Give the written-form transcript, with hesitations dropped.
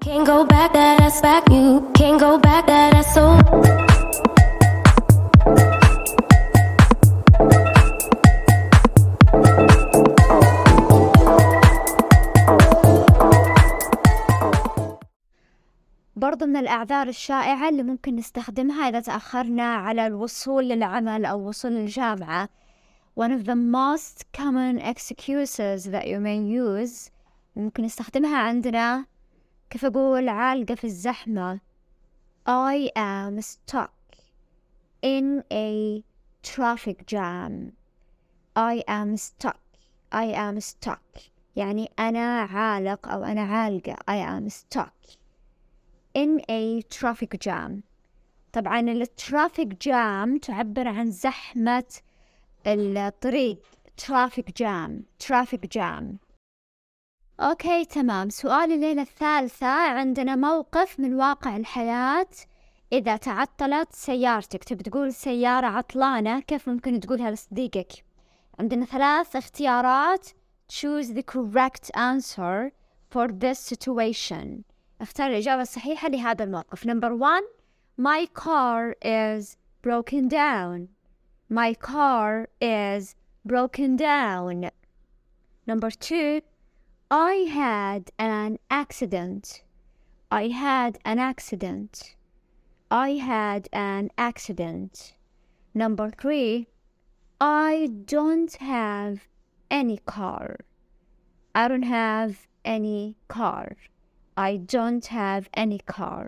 Can't go back, that ass back, you can't go back, that ass so. برضو من الأعذار الشائعة اللي ممكن نستخدمها إذا تأخرنا على الوصول للعمل أو وصول للجامعة. One of the most common excuses that you may use ممكن نستخدمها عندنا، كيف أقول، عالقة في الزحمة. I am stuck in a traffic jam. I am stuck. I am stuck يعني أنا عالق أو أنا عالقة. I am stuck in a traffic jam. طبعا الترافيك جام تعبر عن زحمة الطريق. traffic jam. أوكي تمام. سؤال الليلة الثالثة، عندنا موقف من واقع الحياة. إذا تعطلت سيارتك، تبي تقول سيارة عطلانة، كيف ممكن تقولها لصديقك؟ عندنا 3 اختيارات. Choose the correct answer for this situation. اختار الإجابة الصحيحة لهذا الموقف. Number 1, my car is broken down. My car is broken down. Number 2, I had an accident. I had an accident. I had an accident. Number 3, I don't have any car. I don't have any car. I don't have any car.